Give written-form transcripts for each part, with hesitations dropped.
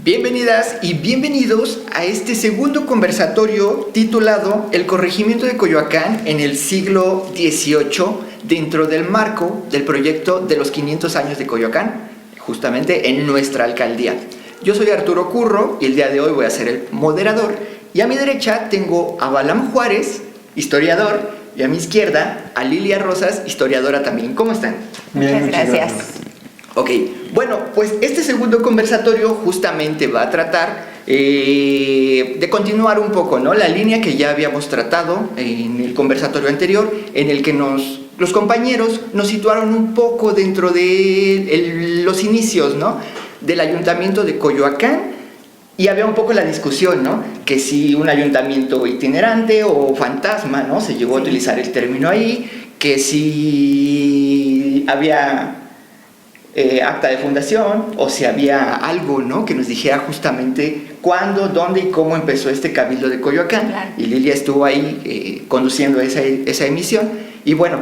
Bienvenidas y bienvenidos a este segundo conversatorio titulado El corregimiento de Coyoacán en el siglo XVIII dentro del marco del proyecto de los 500 años de Coyoacán, justamente en nuestra alcaldía. Yo soy Arturo Curro y el día de hoy voy a ser el moderador, y a mi derecha tengo a Balam Juárez, historiador, y a mi izquierda a Lilia Rosas, historiadora también. ¿Cómo están? Muchas gracias. Ok, bueno, pues este segundo conversatorio justamente va a tratar de continuar un poco, ¿no?, la línea que ya habíamos tratado en el conversatorio anterior, en el que los compañeros nos situaron un poco dentro de los inicios, ¿no?, del ayuntamiento de Coyoacán, y había un poco la discusión, ¿no?, que si un ayuntamiento itinerante o fantasma, ¿no?, se llegó a utilizar el término ahí, que si había acta de fundación o si había algo, ¿no?, que nos dijera justamente cuándo, dónde y cómo empezó este cabildo de Coyoacán. Claro. Y Lilia estuvo ahí conduciendo esa emisión. Y bueno,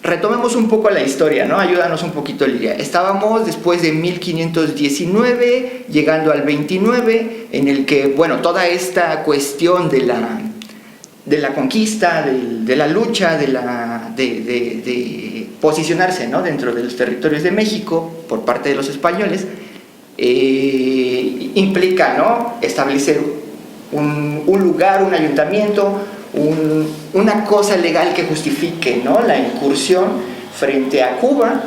retomemos un poco la historia, ¿no? Ayúdanos un poquito, Lilia. Estábamos después de 1519, llegando al 29, en el que, bueno, toda esta cuestión de la conquista, de la lucha, de posicionarse, ¿no?, dentro de los territorios de México por parte de los españoles, implica, ¿no?, establecer un lugar, un ayuntamiento, una cosa legal que justifique, ¿no?, la incursión frente a Cuba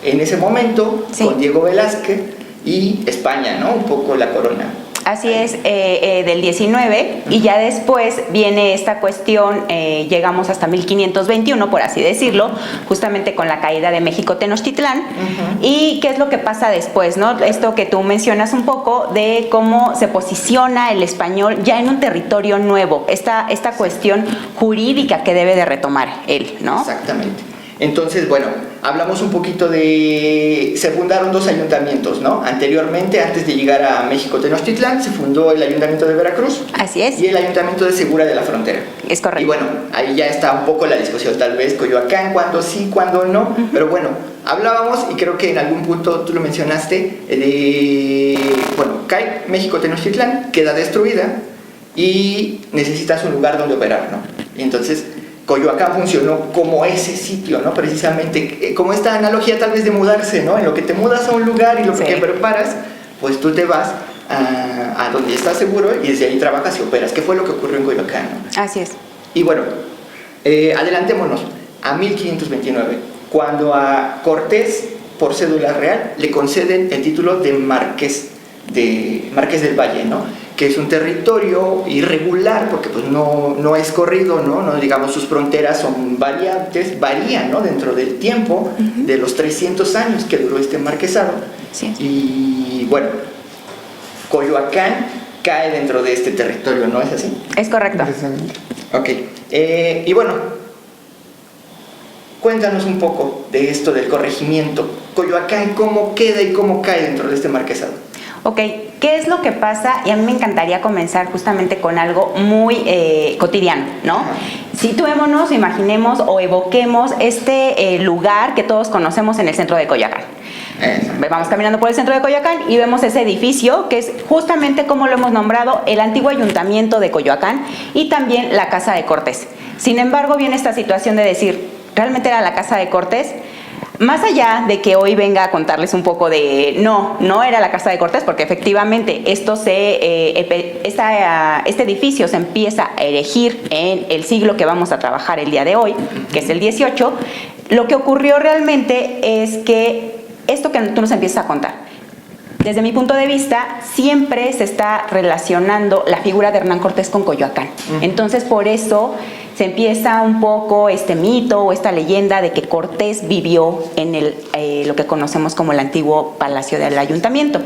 en ese momento, sí, con Diego Velázquez, y España, ¿no?, un poco la corona. Así es, del 19, y ya después viene esta cuestión, llegamos hasta 1521, por así decirlo, justamente con la caída de México Tenochtitlán. ¿Y qué es lo que pasa después, no? Esto que tú mencionas un poco de cómo se posiciona el español ya en un territorio nuevo, esta cuestión jurídica que debe de retomar él, ¿no? Exactamente. Entonces, bueno, hablamos un poquito se fundaron dos ayuntamientos, ¿no? Anteriormente, antes de llegar a México Tenochtitlán, se fundó el Ayuntamiento de Veracruz. Así es. Y el Ayuntamiento de Segura de la Frontera. Es correcto. Y bueno, ahí ya está un poco la discusión, tal vez Coyoacán, cuándo sí, cuándo no. Pero bueno, hablábamos, y creo que en algún punto tú lo mencionaste, bueno, cae México Tenochtitlán, queda destruida y necesitas un lugar donde operar, ¿no? Y entonces Coyoacán funcionó como ese sitio, ¿no? Precisamente como esta analogía tal vez de mudarse, ¿no? En lo que te mudas a un lugar y lo que preparas, pues tú te vas a donde estás seguro y desde ahí trabajas y operas. ¿Qué fue lo que ocurrió en Coyoacán, ¿no? Así es. Y bueno, adelantémonos a 1529, cuando a Cortés, por cédula real, le conceden el título de Marqués del Valle, ¿no?, que es un territorio irregular porque pues no es corrido, ¿no? Digamos, sus fronteras son variantes, varían, ¿no?, dentro del tiempo, de los 300 años que duró este marquesado. Sí. Y bueno, Coyoacán cae dentro de este territorio, ¿no es así? Es correcto. Ok, y bueno, cuéntanos un poco de esto del corregimiento. Coyoacán, ¿cómo queda y cómo cae dentro de este marquesado? Ok, ¿qué es lo que pasa? Y a mí me encantaría comenzar justamente con algo muy cotidiano, ¿no? Situémonos, imaginemos o evoquemos este lugar que todos conocemos en el centro de Coyoacán. Vamos caminando por el centro de Coyoacán y vemos ese edificio que es justamente, como lo hemos nombrado, el antiguo ayuntamiento de Coyoacán y también la Casa de Cortés. Sin embargo, viene esta situación de decir, ¿realmente era la Casa de Cortés? Más allá de que hoy venga a contarles un poco de no era la Casa de Cortés, porque efectivamente este edificio se empieza a erigir en el siglo que vamos a trabajar el día de hoy, que es el 18. Lo que ocurrió realmente es que esto que tú nos empiezas a contar, desde mi punto de vista, siempre se está relacionando la figura de Hernán Cortés con Coyoacán. Entonces, por eso se empieza un poco este mito o esta leyenda de que Cortés vivió en lo que conocemos como el antiguo Palacio del Ayuntamiento.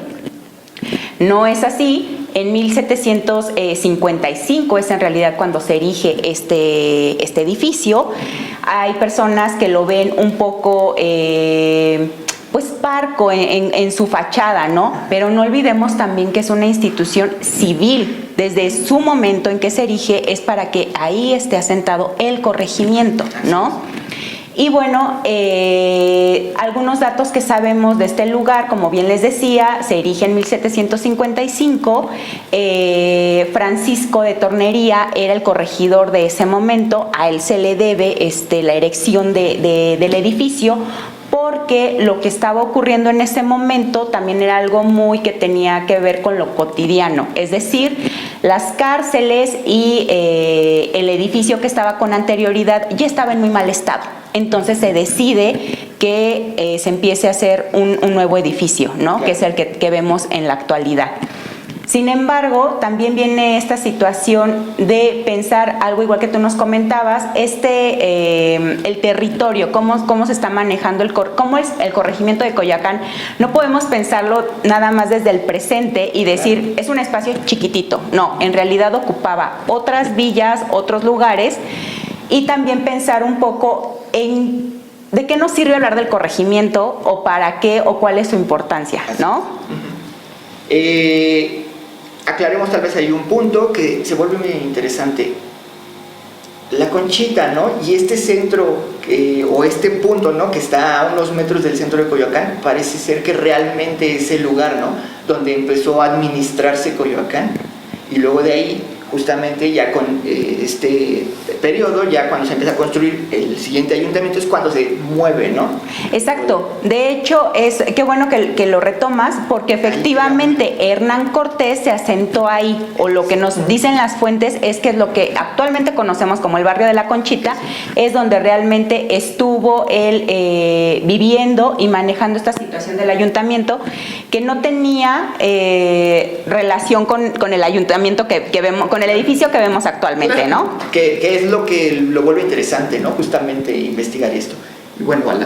No es así. En 1755 es en realidad cuando se erige este edificio. Hay personas que lo ven un poco pues parco en su fachada, ¿no? Pero no olvidemos también que es una institución civil. Desde su momento en que se erige es para que ahí esté asentado el corregimiento, ¿no? Y bueno, algunos datos que sabemos de este lugar, como bien les decía, se erige en 1755. Francisco de Tornería era el corregidor de ese momento. A él se le debe la erección del edificio, porque lo que estaba ocurriendo en ese momento también era algo muy que tenía que ver con lo cotidiano, es decir, las cárceles y el edificio que estaba con anterioridad ya estaba en muy mal estado. Entonces se decide que se empiece a hacer un nuevo edificio, ¿no? Que es el que vemos en la actualidad. Sin embargo, también viene esta situación de pensar algo igual que tú nos comentabas, el territorio, cómo se está manejando, cómo es el corregimiento de Coyoacán. No podemos pensarlo nada más desde el presente y decir, es un espacio chiquitito. No, en realidad ocupaba otras villas, otros lugares, y también pensar un poco en de qué nos sirve hablar del corregimiento, o para qué, o cuál es su importancia, ¿no? Aclaremos tal vez ahí un punto que se vuelve muy interesante. La Conchita, ¿no? Y este centro, o este punto, ¿no? Que está a unos metros del centro de Coyoacán, parece ser que realmente es el lugar, ¿no? Donde empezó a administrarse Coyoacán. Y luego de ahí, justamente ya con este periodo, ya cuando se empieza a construir el siguiente ayuntamiento, es cuando se mueve, ¿no? Exacto. De hecho, qué bueno que lo retomas, porque efectivamente Hernán Cortés se asentó ahí, o lo que nos dicen las fuentes es que es lo que actualmente conocemos como el barrio de la Conchita, es donde realmente estuvo él viviendo y manejando esta situación del ayuntamiento, que no tenía relación con el ayuntamiento que vemos, con el edificio que vemos actualmente, ¿no? Que es lo que lo vuelve interesante, ¿no? Justamente investigar esto. Y bueno, voilà.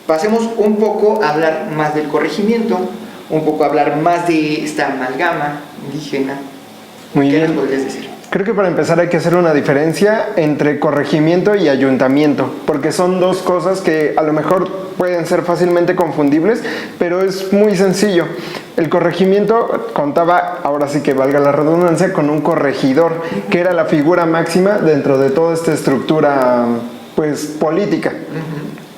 Pasemos un poco a hablar más del corregimiento, un poco a hablar más de esta amalgama indígena. Muy ¿Qué bien. nos podrías decir? Creo que para empezar hay que hacer una diferencia entre corregimiento y ayuntamiento, porque son dos cosas que a lo mejor pueden ser fácilmente confundibles, pero es muy sencillo. El corregimiento contaba, ahora sí que valga la redundancia, con un corregidor, que era la figura máxima dentro de toda esta estructura, pues, política.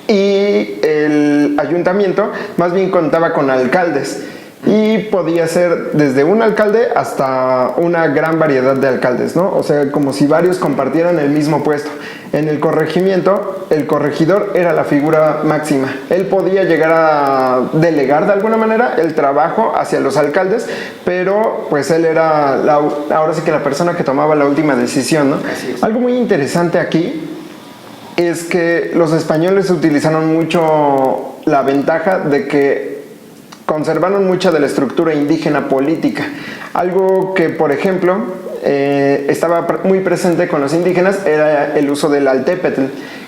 Y el ayuntamiento más bien contaba con alcaldes, y podía ser desde un alcalde hasta una gran variedad de alcaldes, ¿no? O sea, como si varios compartieran el mismo puesto. En el corregimiento, el corregidor era la figura máxima. Él podía llegar a delegar de alguna manera el trabajo hacia los alcaldes, pero pues él era ahora sí que la persona que tomaba la última decisión, ¿no? Así es. Algo muy interesante aquí es que los españoles utilizaron mucho la ventaja de que conservaron mucha de la estructura indígena política. Algo que, por ejemplo, estaba muy presente con los indígenas era el uso del altépetl,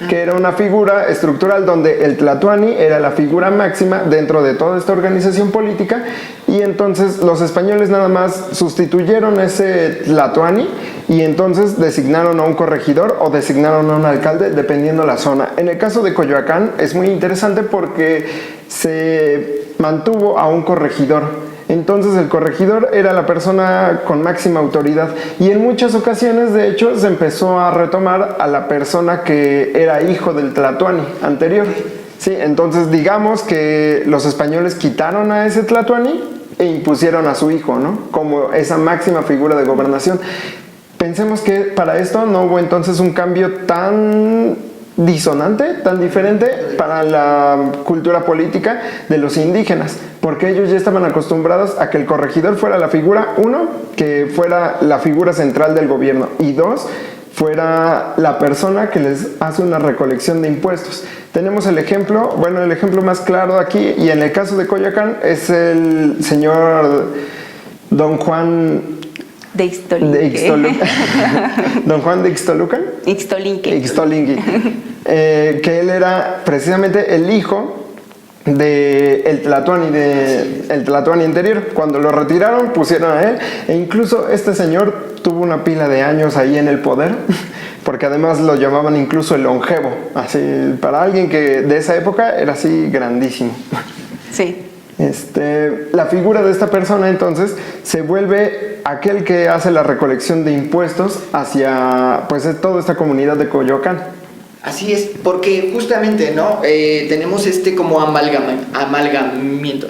que era una figura estructural donde el tlatoani era la figura máxima dentro de toda esta organización política, y entonces los españoles nada más sustituyeron ese tlatoani y entonces designaron a un corregidor o designaron a un alcalde dependiendo la zona. En el caso de Coyoacán es muy interesante porque se mantuvo a un corregidor. Entonces el corregidor era la persona con máxima autoridad, y en muchas ocasiones de hecho se empezó a retomar a la persona que era hijo del tlatoani anterior. Sí, entonces digamos que los españoles quitaron a ese tlatoani e impusieron a su hijo, ¿no? Como esa máxima figura de gobernación. Pensemos que para esto no hubo entonces un cambio tan disonante, tan diferente para la cultura política de los indígenas, porque ellos ya estaban acostumbrados a que el corregidor fuera la figura, uno, que fuera la figura central del gobierno, y dos, fuera la persona que les hace una recolección de impuestos. Tenemos el ejemplo, bueno, el ejemplo más claro aquí, y en el caso de Coyoacán, es el señor Don Juan de Ixtolinque. Don Juan de Ixtolucan. Ixtolinque. Que él era precisamente el hijo del tlatoani anterior. Cuando lo retiraron, pusieron a él, e incluso este señor tuvo una pila de años ahí en el poder, porque además lo llamaban incluso el longevo, así, para alguien que de esa época era así grandísimo. Sí. La figura de esta persona entonces se vuelve aquel que hace la recolección de impuestos hacia pues toda esta comunidad de Coyoacán. Así es, porque justamente, ¿no? Tenemos como amalgamiento,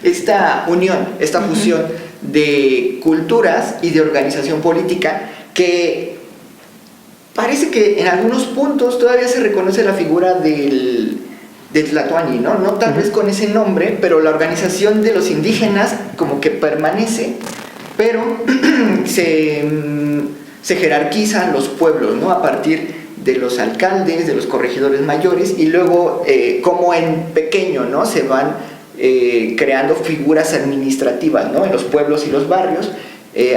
esta unión, esta fusión de culturas y de organización política que parece que en algunos puntos todavía se reconoce la figura del Tlatoani, ¿no? No tal vez con ese nombre, pero la organización de los indígenas como que permanece, pero se jerarquizan los pueblos, ¿no? A partir de los alcaldes, de los corregidores mayores, y luego como en pequeño, ¿no? Se van creando figuras administrativas, ¿no? En los pueblos y los barrios,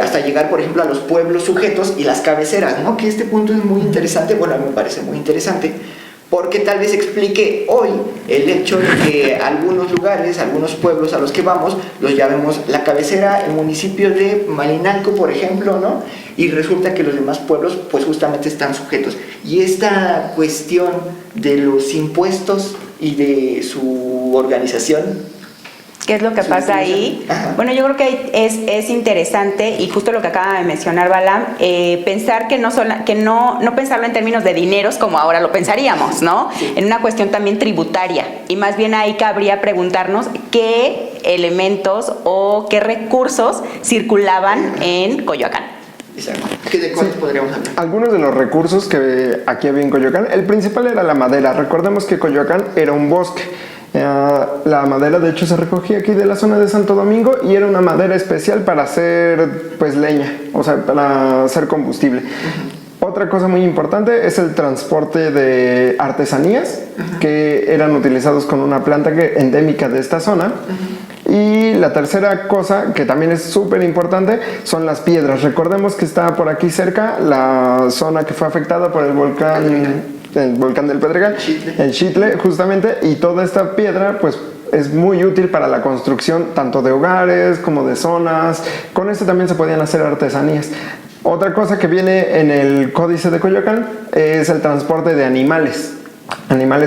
hasta llegar, por ejemplo, a los pueblos sujetos y las cabeceras, ¿no? Que este punto es muy interesante, bueno, a mí me parece muy interesante, porque tal vez explique hoy el hecho de que algunos lugares, algunos pueblos a los que vamos, los llamemos la cabecera, el municipio de Malinalco, por ejemplo, ¿no? Y resulta que los demás pueblos, pues justamente están sujetos. Y esta cuestión de los impuestos y de su organización, ¿qué es lo que pasa ahí? Ajá. Bueno, yo creo que es interesante, y justo lo que acaba de mencionar Balam, pensar que no pensarlo en términos de dineros como ahora lo pensaríamos, ¿no? Sí. En una cuestión también tributaria, y más bien ahí cabría preguntarnos qué elementos o qué recursos circulaban en Coyoacán. Exacto. ¿De cuántos podríamos hablar? Algunos de los recursos que aquí había en Coyoacán, el principal era la madera. Recordemos que Coyoacán era un bosque. La madera de hecho se recogía aquí de la zona de Santo Domingo y era una madera especial para hacer pues leña, o sea, para hacer combustible. Otra cosa muy importante es el transporte de artesanías que eran utilizados con una planta endémica de esta zona. Y la tercera cosa que también es súper importante son las piedras. Recordemos que está por aquí cerca la zona que fue afectada por el volcán del Pedregal, el Xitle, justamente, y toda esta piedra pues es muy útil para la construcción tanto de hogares como de zonas. Con esto también se podían hacer artesanías. Otra cosa que viene en el Códice de Coyoacán es el transporte de animales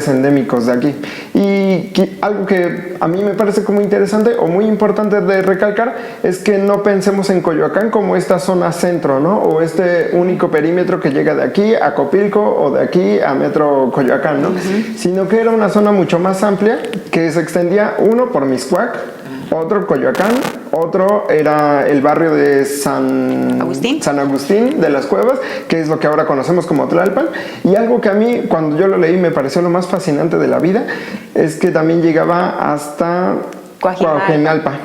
endémicos de aquí. Y algo que a mí me parece como interesante o muy importante de recalcar es que no pensemos en Coyoacán como esta zona centro, ¿no? O este único perímetro que llega de aquí a Copilco o de aquí a Metro Coyoacán, ¿no? Sino que era una zona mucho más amplia que se extendía, uno por Mixcoac, otro Coyoacán, otro era el barrio de San Agustín de las Cuevas, que es lo que ahora conocemos como Tlalpan. Y algo que a mí, cuando yo lo leí, me pareció lo más fascinante de la vida, es que también llegaba hasta Coajimalpa.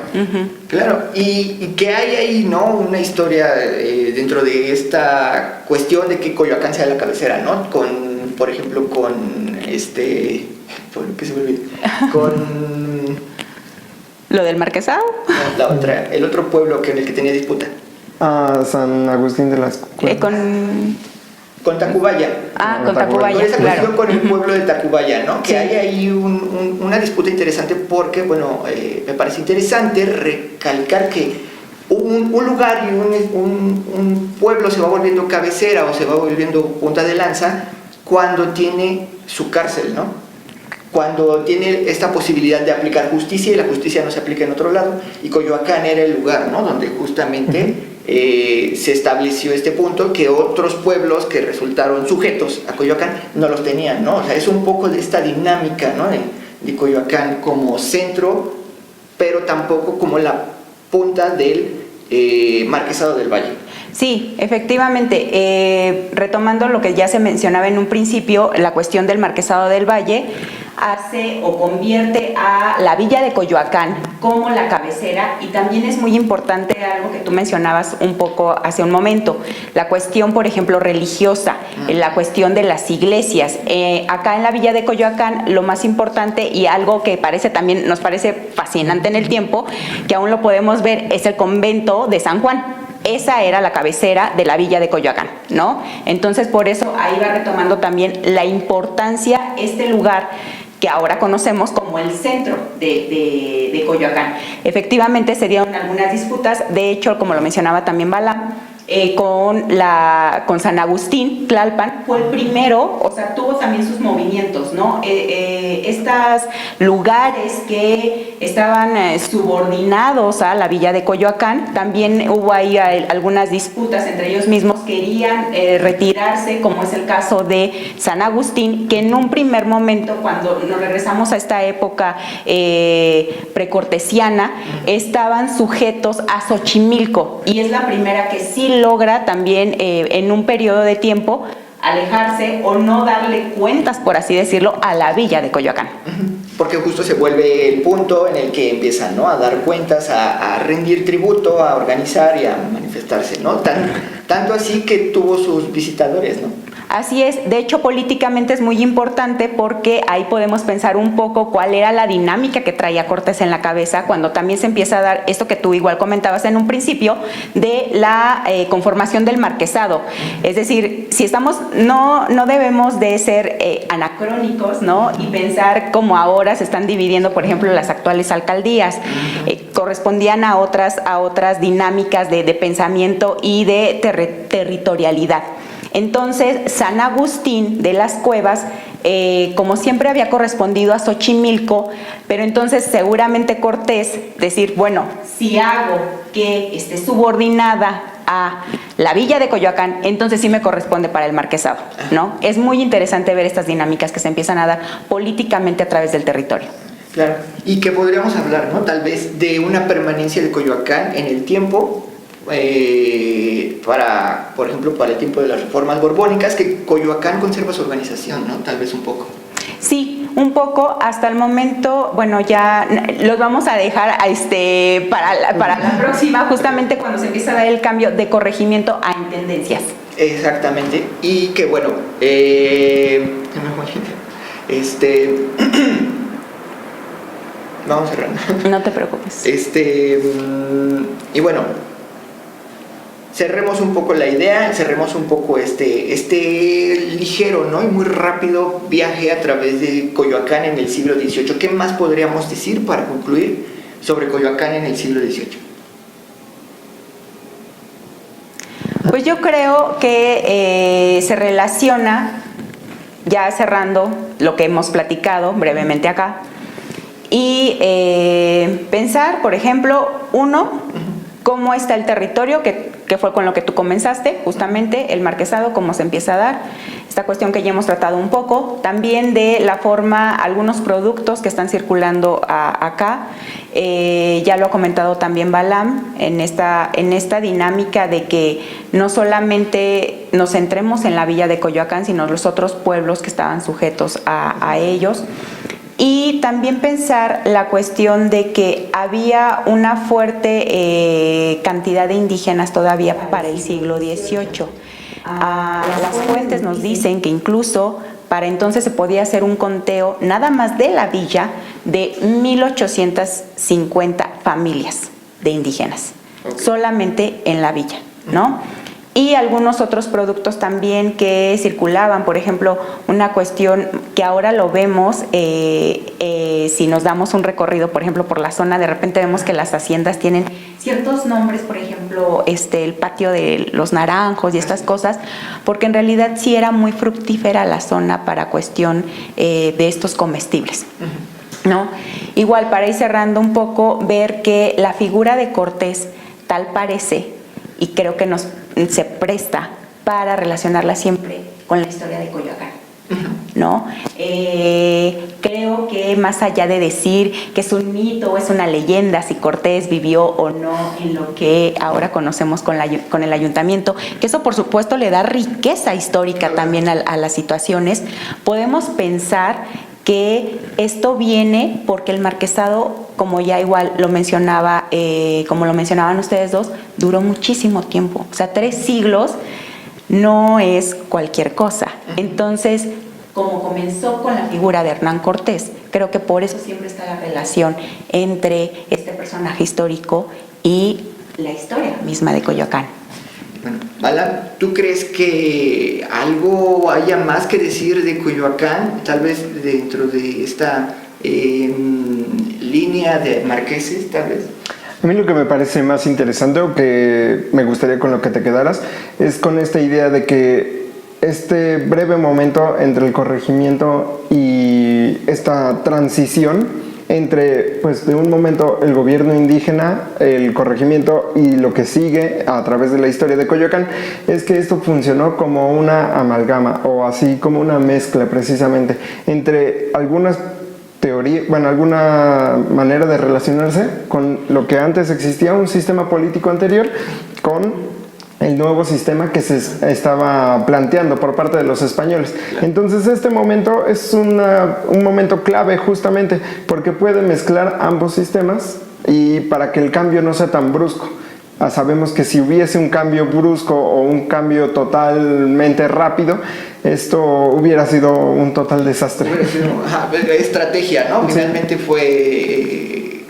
Claro, y que hay ahí, ¿no? Una historia dentro de esta cuestión de que Coyoacán sea la cabecera, ¿no? Por ejemplo, ¿qué se me olvida? ¿Lo del Marquesado? No, el otro pueblo en el que tenía disputa. San Agustín de las Cuevas. Con Tacubaya. Con Tacubaya, con esa claro. cuestión con el pueblo de Tacubaya, ¿no? Que Sí. hay ahí una disputa interesante porque, bueno, me parece interesante recalcar que un lugar y un pueblo se va volviendo cabecera o se va volviendo punta de lanza cuando tiene su cárcel, ¿no? Cuando tiene esta posibilidad de aplicar justicia y la justicia no se aplica en otro lado, y Coyoacán era el lugar, ¿no? Donde justamente se estableció este punto que otros pueblos que resultaron sujetos a Coyoacán no los tenían, ¿no? O sea, es un poco de esta dinámica, ¿no? de Coyoacán como centro, pero tampoco como la punta del Marquesado del Valle. Sí, efectivamente, retomando lo que ya se mencionaba en un principio, la cuestión del Marquesado del Valle hace o convierte a la villa de Coyoacán como la cabecera, y también es muy importante algo que tú mencionabas un poco hace un momento, la cuestión, por ejemplo, religiosa, la cuestión de las iglesias. Acá en la villa de Coyoacán lo más importante y algo que nos parece fascinante en el tiempo, que aún lo podemos ver, es el convento de San Juan. Esa era la cabecera de la villa de Coyoacán, ¿no? Entonces, por eso ahí va retomando también la importancia, este lugar que ahora conocemos como el centro de Coyoacán. Efectivamente se dieron algunas disputas, de hecho, como lo mencionaba también Balam, con San Agustín, Tlalpan, fue el primero, o sea, tuvo también sus movimientos, ¿no? Estos lugares que estaban subordinados a la villa de Coyoacán, también hubo ahí algunas disputas entre ellos mismos, querían retirarse, como es el caso de San Agustín, que en un primer momento, cuando nos regresamos a esta época precortesiana, estaban sujetos a Xochimilco, y es la primera que sí logra también en un periodo de tiempo alejarse o no darle cuentas, por así decirlo, a la villa de Coyoacán. Porque justo se vuelve el punto en el que empiezan, ¿no?, a dar cuentas, a rendir tributo, a organizar y a manifestarse, ¿no? Tanto así que tuvo sus visitadores, ¿no? Así es, de hecho políticamente es muy importante porque ahí podemos pensar un poco cuál era la dinámica que traía Cortés en la cabeza cuando también se empieza a dar esto que tú igual comentabas en un principio de la conformación del marquesado. Es decir, si estamos, no debemos de ser anacrónicos, ¿no? Y pensar como ahora se están dividiendo, por ejemplo, las actuales alcaldías. Correspondían a otras dinámicas de pensamiento y de territorialidad. Entonces, San Agustín de las Cuevas, como siempre había correspondido a Xochimilco, pero entonces seguramente Cortés decir, bueno, si hago que esté subordinada a la villa de Coyoacán, entonces sí me corresponde para el marquesado, ¿no? Es muy interesante ver estas dinámicas que se empiezan a dar políticamente a través del territorio. Claro, y que podríamos hablar, ¿no?, tal vez de una permanencia de Coyoacán en el tiempo, por ejemplo, para el tiempo de las reformas borbónicas, que Coyoacán conserva su organización, ¿no? Tal vez un poco. Sí, un poco. Hasta el momento, bueno, ya los vamos a dejar para la próxima, justamente cuando se empieza a dar el cambio de corregimiento a intendencias. Exactamente. Y que bueno, vamos cerrando. No te preocupes. Y bueno, cerremos un poco la idea, cerremos un poco este ligero, ¿no?, y muy rápido viaje a través de Coyoacán en el siglo XVIII. ¿Qué más podríamos decir para concluir sobre Coyoacán en el siglo XVIII? Pues yo creo que se relaciona, ya cerrando lo que hemos platicado brevemente acá, y pensar, por ejemplo, cómo está el territorio, que fue con lo que tú comenzaste, justamente el marquesado, cómo se empieza a dar, esta cuestión que ya hemos tratado un poco, también de la forma, algunos productos que están circulando acá, ya lo ha comentado también Balam, en esta dinámica de que no solamente nos centremos en la villa de Coyoacán, sino los otros pueblos que estaban sujetos a ellos. Y también pensar la cuestión de que había una fuerte cantidad de indígenas todavía para el siglo XVIII. Las fuentes nos dicen que incluso para entonces se podía hacer un conteo nada más de la villa de 1850 familias de indígenas, solamente en la villa, ¿no? Y algunos otros productos también que circulaban, por ejemplo, una cuestión que ahora lo vemos, si nos damos un recorrido, por ejemplo, por la zona, de repente vemos que las haciendas tienen ciertos nombres, por ejemplo, el patio de los naranjos y estas cosas, porque en realidad sí era muy fructífera la zona para cuestión de estos comestibles, ¿no? Igual, para ir cerrando un poco, ver que la figura de Cortés tal parece, y creo que se presta para relacionarla siempre con la historia de Coyoacán, ¿no? Creo que más allá de decir que es un mito o es una leyenda si Cortés vivió o no en lo que ahora conocemos con el ayuntamiento, que eso por supuesto le da riqueza histórica también a las situaciones, podemos pensar que esto viene porque el marquesado, como ya igual lo mencionaba, como lo mencionaban ustedes dos, duró muchísimo tiempo. O sea, 3 siglos no es cualquier cosa. Entonces, como comenzó con la figura de Hernán Cortés, creo que por eso siempre está la relación entre este personaje histórico y la historia misma de Coyoacán. Bueno, Balam, ¿tú crees que algo haya más que decir de Coyoacán, tal vez dentro de esta línea de marqueses, tal vez? A mí lo que me parece más interesante o que me gustaría con lo que te quedaras es con esta idea de que este breve momento entre el corregimiento y esta transición entre, pues, de un momento el gobierno indígena, el corregimiento y lo que sigue a través de la historia de Coyoacán, es que esto funcionó como una amalgama o así como una mezcla precisamente entre algunas teorías, bueno, alguna manera de relacionarse con lo que antes existía, un sistema político anterior, con el nuevo sistema que se estaba planteando por parte de los españoles. Entonces este momento es un momento clave justamente porque puede mezclar ambos sistemas y para que el cambio no sea tan brusco. Sabemos que si hubiese un cambio brusco o un cambio totalmente rápido, esto hubiera sido un total desastre. Hubiera sido, estrategia, ¿no? Sí. Finalmente fue,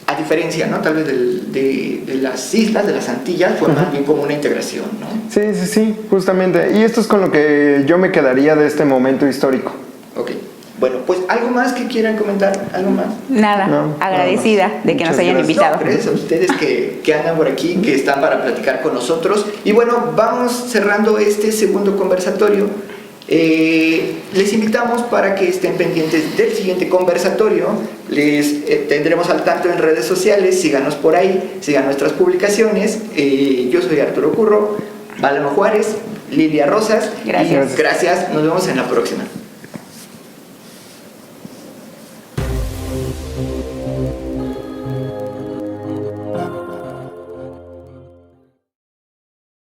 a diferencia, ¿no? Tal vez de las islas, de las Antillas, fue más bien como una integración, ¿no? Sí, justamente. Y esto es con lo que yo me quedaría de este momento histórico. Ok. Bueno, pues algo más que quieran comentar, algo más. Nada, No, agradecida nada más. de que nos Muchas hayan gracias. invitado. No, gracias a ustedes que andan por aquí, que están para platicar con nosotros. Y bueno, vamos cerrando este segundo conversatorio. Les invitamos para que estén pendientes del siguiente conversatorio. Les tendremos al tanto en redes sociales. Síganos por ahí, sigan nuestras publicaciones. Yo soy Arturo Curro, Válamo Juárez, Lilia Rosas. Gracias. Y gracias, nos vemos en la próxima.